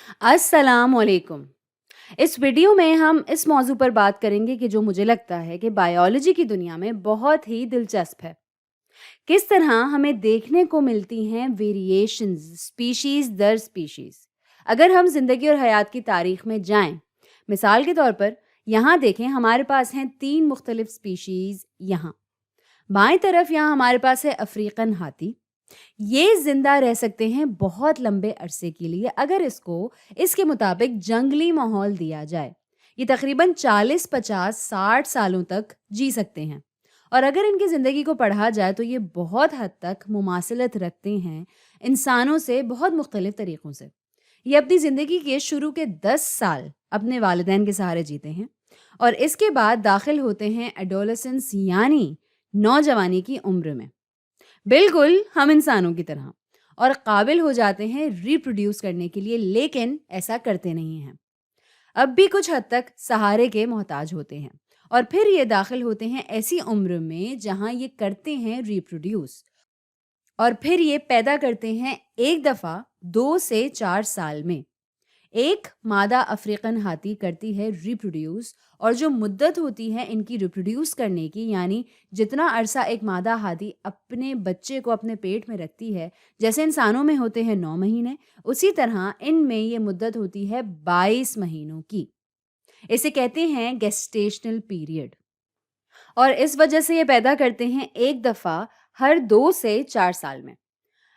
السلام علیکم۔ اس ویڈیو میں ہم اس موضوع پر بات کریں گے کہ جو مجھے لگتا ہے کہ بائیولوجی کی دنیا میں بہت ہی دلچسپ ہے۔ کس طرح ہمیں دیکھنے کو ملتی ہیں ویریشنز اسپیشیز در اسپیشیز۔ اگر ہم زندگی اور حیات کی تاریخ میں جائیں، مثال کے طور پر یہاں دیکھیں، ہمارے پاس ہیں 3 مختلف اسپیشیز۔ یہاں بائیں طرف یہاں ہمارے پاس ہے افریقن ہاتھی۔ یہ زندہ رہ سکتے ہیں بہت لمبے عرصے کے لیے اگر اس کے مطابق جنگلی ماحول دیا جائے۔ یہ تقریباً 40-50-60 سالوں تک جی سکتے ہیں، اور اگر ان کی زندگی کو پڑھا جائے تو یہ بہت حد تک مماثلت رکھتے ہیں انسانوں سے بہت مختلف طریقوں سے۔ یہ اپنی زندگی کے شروع کے 10 سال اپنے والدین کے سہارے جیتے ہیں، اور اس کے بعد داخل ہوتے ہیں ایڈولسنس یعنی نوجوانی کی عمر میں، بالکل ہم انسانوں کی طرح، اور قابل ہو جاتے ہیں ریپروڈیوس کرنے کے لیے، لیکن ایسا کرتے نہیں ہیں۔ اب بھی کچھ حد تک سہارے کے محتاج ہوتے ہیں، اور پھر یہ داخل ہوتے ہیں ایسی عمر میں جہاں یہ کرتے ہیں ریپروڈیوس، اور پھر یہ پیدا کرتے ہیں ایک دفعہ 2 سے 4 سال میں۔ ایک مادہ افریقن ہاتھی کرتی ہے ریپروڈیوس، اور جو مدت ہوتی ہے ان کی ریپروڈیوس کرنے کی، یعنی جتنا عرصہ ایک مادہ ہاتھی اپنے بچے کو اپنے پیٹ میں رکھتی ہے، جیسے انسانوں میں ہوتے ہیں 9 مہینے، اسی طرح ان میں یہ مدت ہوتی ہے 22 مہینوں کی۔ اسے کہتے ہیں گیسٹیشنل پیریڈ، اور اس وجہ سے یہ پیدا کرتے ہیں ایک دفعہ ہر 2 سے 4 سال میں۔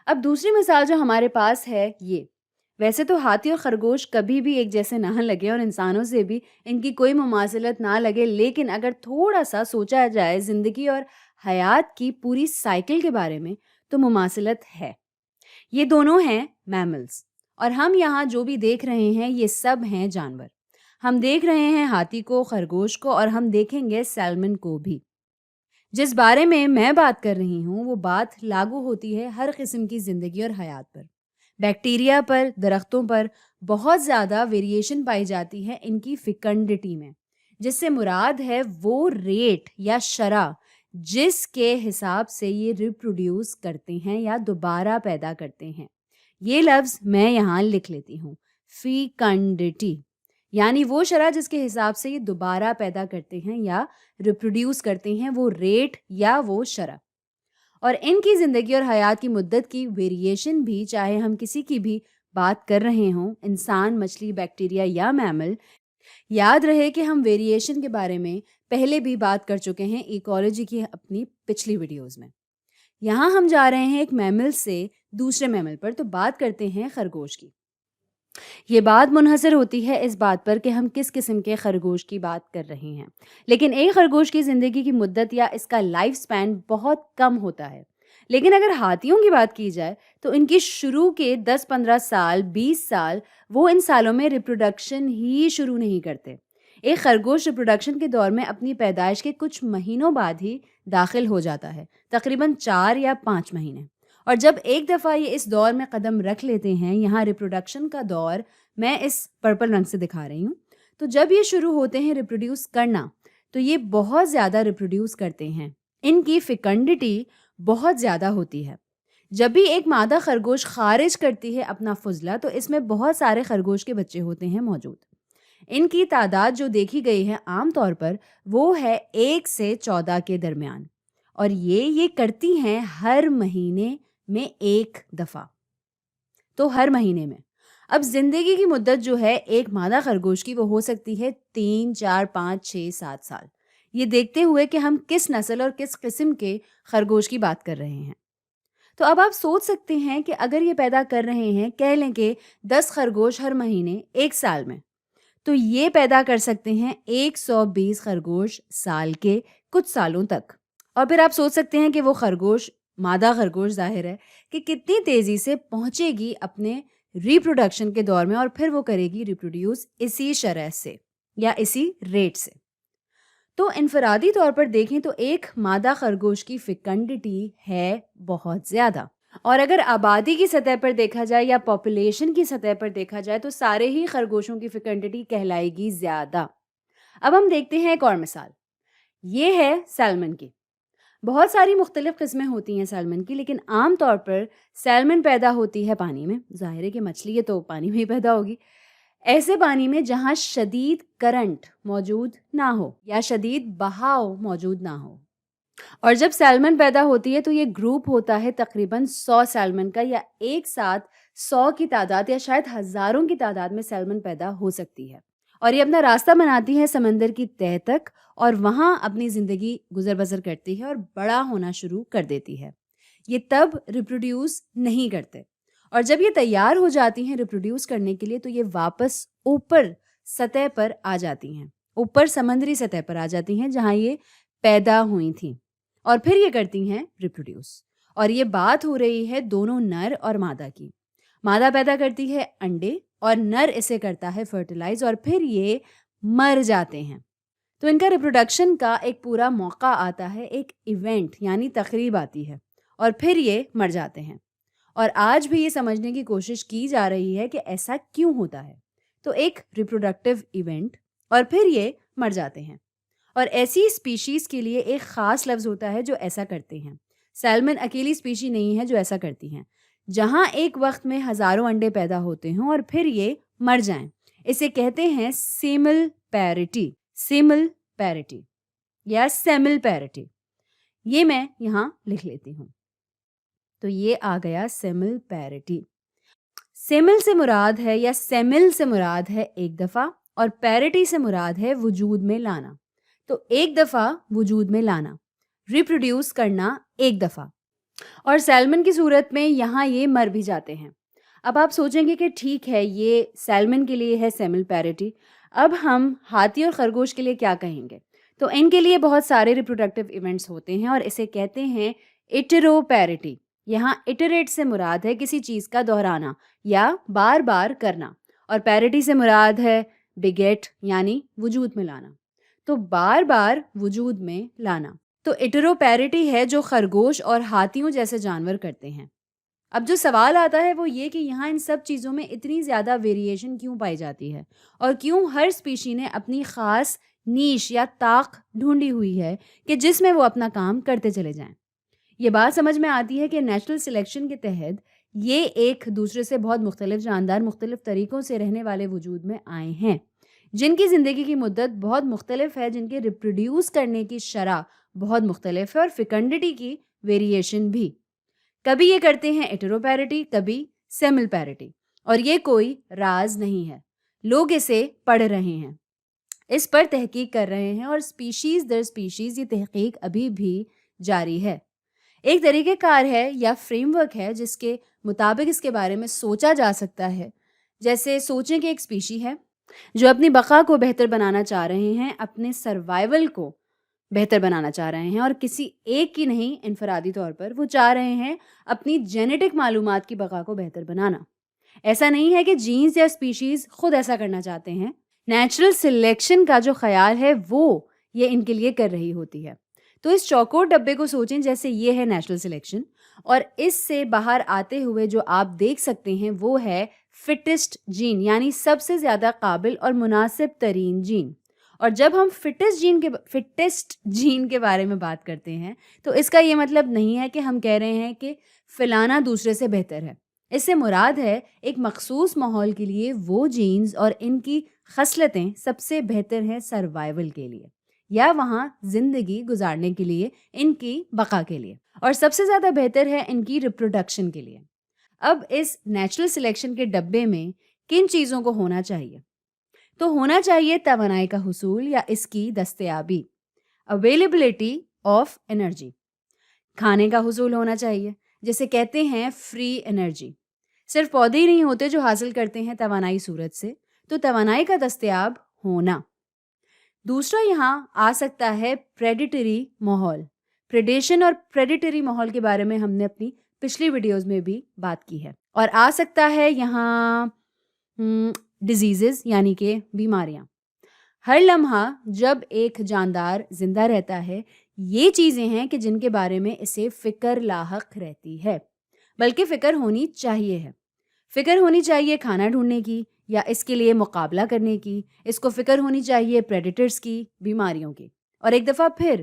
اب دوسری مثال جو ہمارے پاس ہے، یہ ویسے تو ہاتھی اور خرگوش کبھی بھی ایک جیسے نہ لگے اور انسانوں سے بھی ان کی کوئی مماثلت نہ لگے، لیکن اگر تھوڑا سا سوچا جائے زندگی اور حیات کی پوری سائیکل کے بارے میں تو مماثلت ہے۔ یہ دونوں ہیں میملز، اور ہم یہاں جو بھی دیکھ رہے ہیں یہ سب ہیں جانور۔ ہم دیکھ رہے ہیں ہاتھی کو، خرگوش کو، اور ہم دیکھیں گے سیلمن کو بھی۔ جس بارے میں بات کر رہی ہوں وہ بات لاگو ہوتی ہے ہر قسم کی زندگی اور حیات پر۔ بیکٹیریا پر، درختوں پر بہت زیادہ ویریشن پائی جاتی ہے ان کی فیکنڈٹی میں، جس سے مراد ہے وہ ریٹ یا شرح جس کے حساب سے یہ ریپروڈیوس کرتے ہیں یا دوبارہ پیدا کرتے ہیں۔ یہ لفظ میں یہاں لکھ لیتی ہوں، فیکنڈٹی، یعنی وہ شرح جس کے حساب سے یہ دوبارہ پیدا کرتے ہیں یا ریپروڈیوس کرتے ہیں، وہ ریٹ یا وہ شرح۔ اور ان کی زندگی اور حیات کی مدت کی ویریشن بھی، چاہے ہم کسی کی بھی بات کر رہے ہوں، انسان، مچھلی، بیکٹیریا یا میمل، یاد رہے کہ ہم ویریشن کے بارے میں پہلے بھی بات کر چکے ہیں ایکولوجی کی اپنی پچھلی ویڈیوز میں۔ یہاں ہم جا رہے ہیں ایک میمل سے دوسرے میمل پر، تو بات کرتے ہیں خرگوش کی۔ یہ بات منحصر ہوتی ہے اس بات پر کہ ہم کس قسم کے خرگوش کی بات کر رہے ہیں، لیکن ایک خرگوش کی زندگی کی مدت یا اس کا لائف سپین بہت کم ہوتا ہے۔ لیکن اگر ہاتھیوں کی بات کی جائے تو ان کی شروع کے 10-15 سال، 20 سال، وہ ان سالوں میں ریپروڈکشن ہی شروع نہیں کرتے۔ ایک خرگوش ریپروڈکشن کے دور میں اپنی پیدائش کے کچھ مہینوں بعد ہی داخل ہو جاتا ہے، تقریباً 4 یا 5 مہینے، اور جب ایک دفعہ یہ اس دور میں قدم رکھ لیتے ہیں، یہاں ریپروڈکشن کا دور میں اس پرپل رنگ سے دکھا رہی ہوں، تو جب یہ شروع ہوتے ہیں ریپروڈیوس کرنا تو یہ بہت زیادہ ریپروڈیوس کرتے ہیں، ان کی فیکنڈٹی بہت زیادہ ہوتی ہے۔ جب بھی ایک مادہ خرگوش خارج کرتی ہے اپنا فضلہ تو اس میں بہت سارے خرگوش کے بچے ہوتے ہیں موجود۔ ان کی تعداد جو دیکھی گئی ہے عام طور پر وہ ہے 1 سے 14 کے درمیان، اور یہ کرتی ہیں ہر مہینے میں ایک دفعہ، تو ہر مہینے میں۔ اب زندگی کی مدت جو ہے ایک مادہ خرگوش کی وہ ہو سکتی ہے 3، 4، 5، 6، 7 سال، یہ دیکھتے ہوئے کہ ہم کس نسل اور کس قسم کے خرگوش کی بات کر رہے ہیں۔ تو اب آپ سوچ سکتے ہیں کہ اگر یہ پیدا کر رہے ہیں، کہہ لیں کہ 10 خرگوش ہر مہینے ایک سال میں، تو یہ پیدا کر سکتے ہیں 120 خرگوش سال کے کچھ سالوں تک۔ اور پھر آپ سوچ سکتے ہیں کہ وہ خرگوش، مادہ خرگوش ظاہر ہے کہ کتنی تیزی سے پہنچے گی اپنے ریپروڈکشن کے دور میں، اور پھر وہ کرے گی ریپروڈیوس اسی شرح سے یا اسی ریٹ سے۔ تو انفرادی طور پر دیکھیں تو ایک مادہ خرگوش کی فیکنڈٹی ہے بہت زیادہ، اور اگر آبادی کی سطح پر دیکھا جائے یا پاپولیشن کی سطح پر دیکھا جائے تو سارے ہی خرگوشوں کی فیکنڈٹی کہلائے گی زیادہ۔ اب ہم دیکھتے ہیں ایک اور مثال، یہ ہے سیلمن کی۔ بہت ساری مختلف قسمیں ہوتی ہیں سیلمن کی، لیکن عام طور پر سیلمن پیدا ہوتی ہے پانی میں۔ ظاہر ہے کہ مچھلی ہے تو پانی میں ہی پیدا ہوگی، ایسے پانی میں جہاں شدید کرنٹ موجود نہ ہو یا شدید بہاؤ موجود نہ ہو۔ اور جب سیلمن پیدا ہوتی ہے تو یہ گروپ ہوتا ہے تقریباً 100 سیلمن کا، یا ایک ساتھ 100 کی تعداد یا شاید ہزاروں کی تعداد میں سیلمن پیدا ہو سکتی ہے، اور یہ اپنا راستہ بناتی ہے سمندر کی تہہ تک، اور وہاں اپنی زندگی گزر بسر کرتی ہے اور بڑا ہونا شروع کر دیتی ہے۔ یہ تب ریپروڈیوس نہیں کرتے، اور جب یہ تیار ہو جاتی ہیں ریپروڈیوس کرنے کے لیے تو یہ واپس اوپر سطح پر آ جاتی ہیں، اوپر سمندری سطح پر آ جاتی ہیں جہاں یہ پیدا ہوئی تھیں، اور پھر یہ کرتی ہیں ریپروڈیوس۔ اور یہ بات ہو رہی ہے دونوں نر اور مادہ کی۔ مادہ پیدا کرتی ہے انڈے اور نر اسے کرتا ہے فرٹیلائز، اور پھر یہ مر جاتے ہیں۔ تو ان کا ریپروڈکشن کا ایک پورا موقع آتا ہے، ایک ایونٹ یعنی تقریب آتی ہے، اور پھر یہ مر جاتے ہیں۔ اور آج بھی یہ سمجھنے کی کوشش کی جا رہی ہے کہ ایسا کیوں ہوتا ہے۔ تو ایک ریپروڈکٹیو ایونٹ، اور پھر یہ مر جاتے ہیں۔ اور ایسی اسپیشیز کے لیے ایک خاص لفظ ہوتا ہے جو ایسا کرتے ہیں۔ سیلمن اکیلی اسپیشی نہیں ہے جو ایسا کرتی ہیں۔ جہاں ایک وقت میں ہزاروں انڈے پیدا ہوتے ہیں اور پھر یہ مر جائیں، اسے کہتے ہیں سیمل پیرٹی، سیمل پیرٹی یا سیمل پیرٹی۔ یہ میں یہاں لکھ لیتی ہوں۔ تو یہ آ گیا سیمل پیرٹی۔ سیمل سے مراد ہے یا سیمل سے مراد ہے ایک دفعہ، اور پیرٹی سے مراد ہے وجود میں لانا۔ تو ایک دفعہ وجود میں لانا، ریپروڈیوس کرنا ایک دفعہ۔ اور سیلمن کی صورت میں یہاں یہ مر بھی جاتے ہیں۔ اب آپ سوچیں گے کہ ٹھیک ہے یہ سیلمن کے لیے ہے سیمل پیرٹی، اب ہم ہاتھی اور خرگوش کے لیے کیا کہیں گے؟ تو ان کے لیے بہت سارے ریپروڈکٹیو ایونٹس ہوتے ہیں، اور اسے کہتے ہیں ایٹرو پیرٹی۔ یہاں ایٹریٹ سے مراد ہے کسی چیز کا دہرانا یا بار بار کرنا، اور پیرٹی سے مراد ہے بگیٹ یعنی وجود میں لانا، تو بار بار وجود میں لانا۔ تو ایٹرو پیرٹی ہے جو خرگوش اور ہاتھیوں جیسے جانور کرتے ہیں۔ اب جو سوال آتا ہے وہ یہ کہ یہاں ان سب چیزوں میں اتنی زیادہ ویریشن کیوں پائی جاتی ہے، اور کیوں ہر اسپیشی نے اپنی خاص نیش یا طاق ڈھونڈی ہوئی ہے کہ جس میں وہ اپنا کام کرتے چلے جائیں۔ یہ بات سمجھ میں آتی ہے کہ نیچرل سلیکشن کے تحت یہ ایک دوسرے سے بہت مختلف جاندار مختلف طریقوں سے رہنے والے وجود میں آئے ہیں، جن کی زندگی کی مدت بہت مختلف ہے، جن کے ریپروڈیوس کرنے کی شرح بہت مختلف ہے، اور فیکنڈٹی کی ویریشن بھی۔ کبھی یہ کرتے ہیں ایٹرو پیرٹی، کبھی سیمل پیرٹی، اور یہ کوئی راز نہیں ہے۔ لوگ اسے پڑھ رہے ہیں، اس پر تحقیق کر رہے ہیں، اور اسپیشیز در اسپیشیز یہ تحقیق ابھی بھی جاری ہے۔ ایک طریقہ کار ہے یا فریم ورک ہے جس کے مطابق اس کے بارے میں سوچا جا سکتا ہے۔ جیسے سوچیں کہ ایک اسپیشی ہے جو اپنی بقا کو بہتر بنانا چاہ رہے ہیں، اپنے سروائیول کو بہتر بنانا چاہ رہے ہیں، اور کسی ایک کی نہیں، انفرادی طور پر وہ چاہ رہے ہیں اپنی جینیٹک معلومات کی بقا کو بہتر بنانا۔ ایسا نہیں ہے کہ جینز یا اسپیشیز خود ایسا کرنا چاہتے ہیں، نیچرل سلیکشن کا جو خیال ہے وہ یہ ان کے لیے کر رہی ہوتی ہے۔ تو اس چوکور ڈبے کو سوچیں جیسے یہ ہے نیچرل سلیکشن، اور اس سے باہر آتے ہوئے جو آپ دیکھ سکتے ہیں وہ ہے فٹسٹ جین، یعنی سب سے زیادہ قابل اور مناسب ترین جین۔ اور جب ہم فٹسٹ جین کے بارے میں بات کرتے ہیں تو اس کا یہ مطلب نہیں ہے کہ ہم کہہ رہے ہیں کہ فلانا دوسرے سے بہتر ہے۔ اس سے مراد ہے ایک مخصوص ماحول کے لیے وہ جینز اور ان کی خصلتیں سب سے بہتر ہیں سروائیول کے لیے، یا وہاں زندگی گزارنے کے لیے، ان کی بقا کے لیے، اور سب سے زیادہ بہتر ہے ان کی ریپروڈکشن کے لیے۔ اب اس نیچرل سلیکشن کے ڈبے میں کن چیزوں کو ہونا چاہیے؟ تو ہونا چاہیے توانائی کا حصول یا اس کی دستیابی، اویلیبلٹی آف انرجی۔ کھانے کا حصول ہونا چاہیے جسے کہتے ہیں فری انرجی۔ صرف پودے ہی نہیں ہوتے جو حاصل کرتے ہیں توانائی صورت سے، تو توانائی کا دستیاب ہونا۔ دوسرا یہاں آ سکتا ہے پریڈیٹری ماحول۔ پریڈیشن اور پریڈیٹری ماحول کے بارے میں ہم نے اپنی پچھلی ویڈیوز میں بھی بات کی ہے۔ اور آ سکتا ہے یہاں ڈیزیزز یعنی کہ بیماریاں۔ ہر لمحہ جب ایک جاندار زندہ رہتا ہے، یہ چیزیں ہیں کہ جن کے بارے میں اسے فکر لاحق رہتی ہے، بلکہ فکر ہونی چاہیے ہے۔ فکر ہونی چاہیے کھانا ڈھونڈنے کی یا اس کے لیے مقابلہ کرنے کی، اس کو فکر ہونی چاہیے پریڈیٹرز کی، بیماریوں کی، اور ایک دفعہ پھر